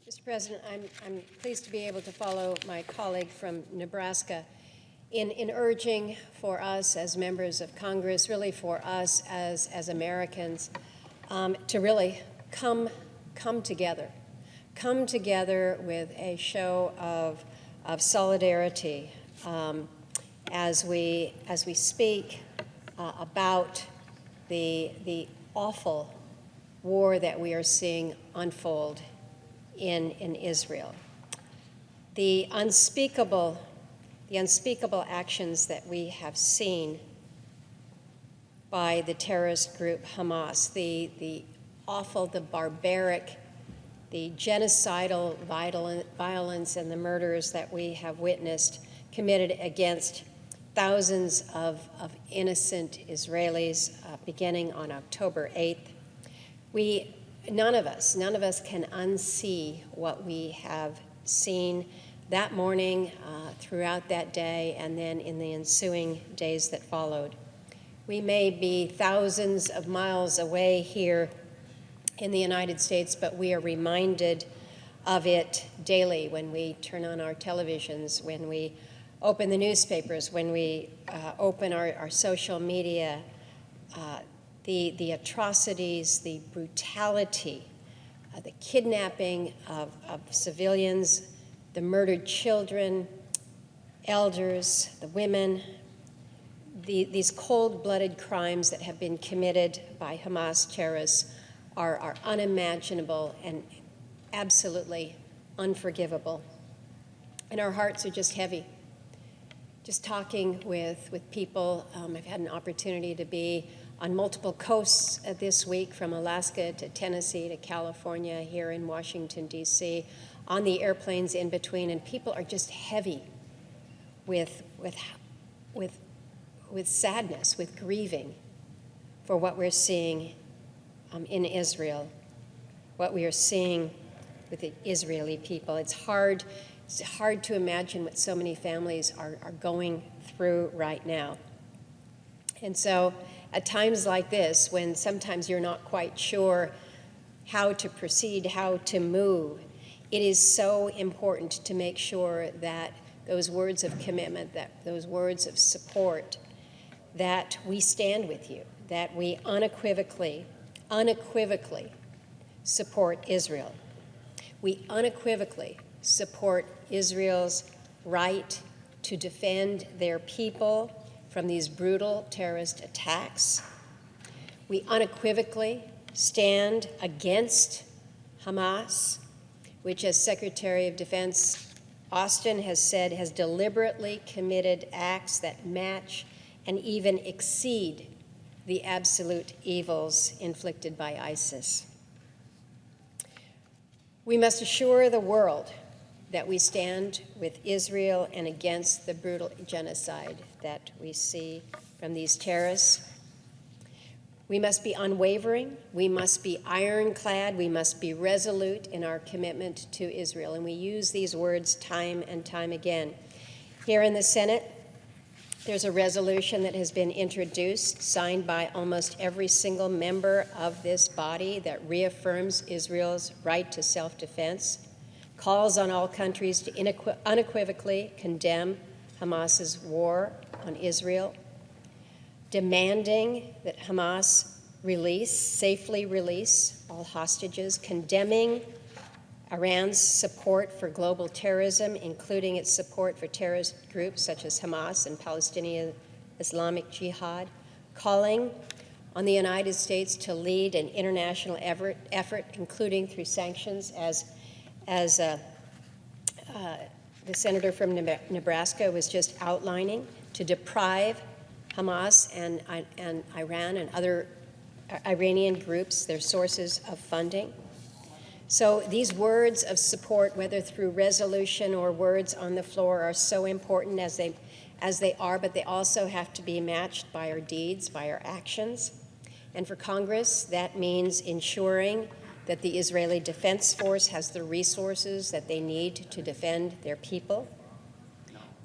Mr. President, I'm pleased to be able to follow my colleague from Nebraska in urging for us as members of Congress, really for us as Americans, to really come together with a show of solidarity as we speak about the awful war that we are seeing unfold in Israel. The unspeakable actions that we have seen by the terrorist group Hamas, the awful, the barbaric, the genocidal violence and the murders that we have witnessed committed against thousands of innocent Israelis beginning on October 8th. None of us can unsee what we have seen that morning, throughout that day, and then in the ensuing days that followed. We may be thousands of miles away here in the United States, but we are reminded of it daily when we turn on our televisions, when we open the newspapers, when we open our social media. The atrocities, the brutality, the kidnapping of civilians, the murdered children, elders, the women, these cold-blooded crimes that have been committed by Hamas terrorists are unimaginable and absolutely unforgivable. And our hearts are just heavy. Just talking with people, I've had an opportunity to be on multiple coasts this week, from Alaska to Tennessee to California, here in Washington, D.C., on the airplanes in between, and people are just heavy with sadness, with grieving for what we're seeing in Israel, what we are seeing with the Israeli people. It's hard to imagine what so many families are going through right now. And so at times like this, when sometimes you're not quite sure how to proceed, how to move, it is so important to make sure that those words of commitment, that those words of support, that we stand with you, that we unequivocally support Israel. We unequivocally support Israel's right to defend their people from these brutal terrorist attacks. We unequivocally stand against Hamas, which, as Secretary of Defense Austin has said, has deliberately committed acts that match and even exceed the absolute evils inflicted by ISIS. We must assure the world that we stand with Israel and against the brutal genocide that we see from these terrorists. We must be unwavering, we must be ironclad, we must be resolute in our commitment to Israel, and we use these words time and time again. Here in the Senate, there's a resolution that has been introduced, signed by almost every single member of this body, that reaffirms Israel's right to self-defense, calls on all countries to unequivocally condemn Hamas's war on Israel, demanding that Hamas safely release all hostages, condemning Iran's support for global terrorism, including its support for terrorist groups such as Hamas and Palestinian Islamic Jihad, calling on the United States to lead an international effort, including through sanctions, as the senator from Nebraska was just outlining, to deprive Hamas and Iran and other Iranian groups their sources of funding. So these words of support, whether through resolution or words on the floor, are so important as they are, but they also have to be matched by our deeds, by our actions. And for Congress, that means ensuring that the Israeli Defense Force has the resources that they need to defend their people.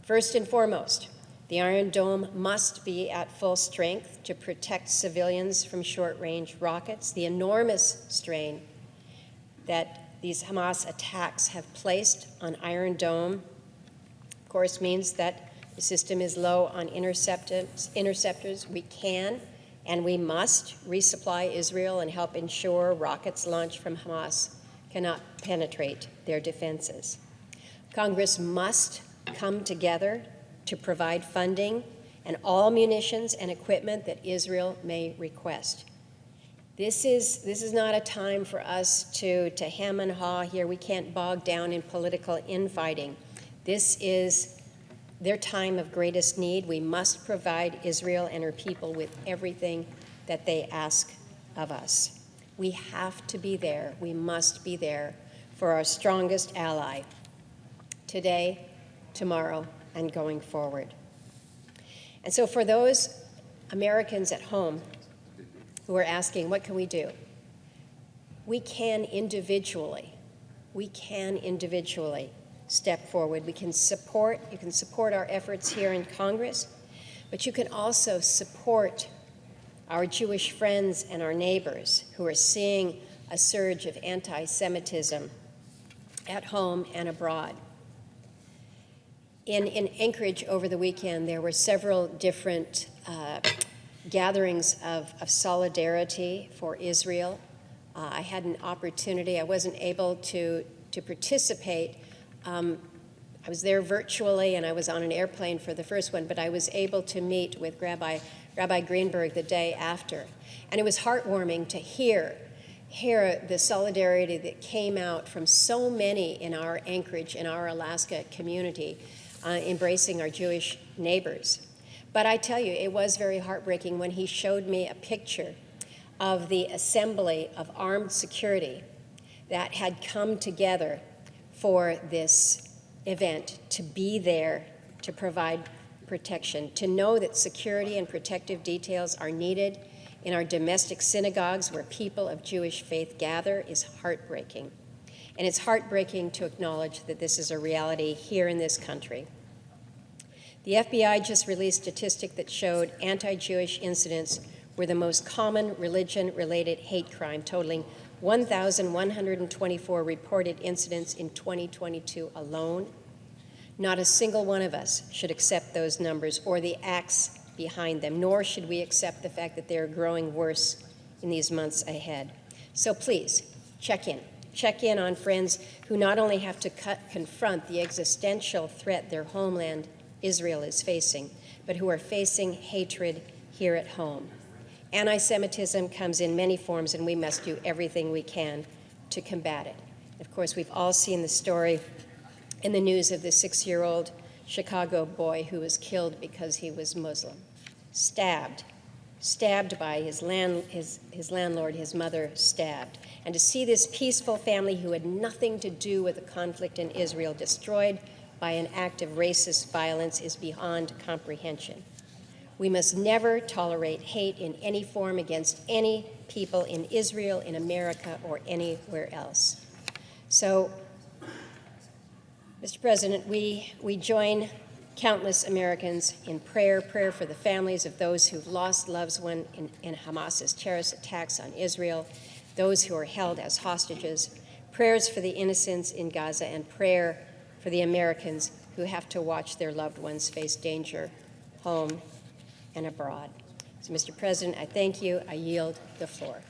First and foremost, the Iron Dome must be at full strength to protect civilians from short-range rockets. The enormous strain that these Hamas attacks have placed on Iron Dome, of course, means that the system is low on interceptors. We can and we must resupply Israel and help ensure rockets launched from Hamas cannot penetrate their defenses. Congress must come together to provide funding and all munitions and equipment that Israel may request. This is not a time for us to hem and haw here. We can't bog down in political infighting. This is their time of greatest need. We must provide Israel and her people with everything that they ask of us. We have to be there. We must be there for our strongest ally today, tomorrow, and going forward. And so for those Americans at home who are asking, what can we do? We can individually step forward. You can support our efforts here in Congress, but you can also support our Jewish friends and our neighbors who are seeing a surge of anti-Semitism at home and abroad. In Anchorage over the weekend, there were several different gatherings of solidarity for Israel. I had an opportunity. I wasn't able to participate. I was there virtually, and I was on an airplane for the first one, but I was able to meet with Rabbi Greenberg the day after. And it was heartwarming to hear the solidarity that came out from so many in our Anchorage, in our Alaska community, embracing our Jewish neighbors. But I tell you, it was very heartbreaking when he showed me a picture of the assembly of armed security that had come together for this event, to be there to provide protection, to know that security and protective details are needed in our domestic synagogues where people of Jewish faith gather is heartbreaking. And it's heartbreaking to acknowledge that this is a reality here in this country. The FBI just released a statistic that showed anti-Jewish incidents were the most common religion-related hate crime, totaling 1,124 reported incidents in 2022 alone. Not a single one of us should accept those numbers or the acts behind them, nor should we accept the fact that they are growing worse in these months ahead. So please, check in. Check in on friends who not only have to confront the existential threat their homeland, Israel, is facing, but who are facing hatred here at home. Anti-Semitism comes in many forms, and we must do everything we can to combat it. Of course, we've all seen the story in the news of the 6-year-old Chicago boy who was killed because he was Muslim, stabbed by his landlord, his mother stabbed. And to see this peaceful family who had nothing to do with the conflict in Israel destroyed by an act of racist violence is beyond comprehension. We must never tolerate hate in any form against any people in Israel, in America, or anywhere else. So, Mr. President, we join countless Americans in prayer for the families of those who've lost loved ones in Hamas's terrorist attacks on Israel, those who are held as hostages, prayers for the innocents in Gaza, and prayer for the Americans who have to watch their loved ones face danger home and abroad. So, Mr. President, I thank you. I yield the floor.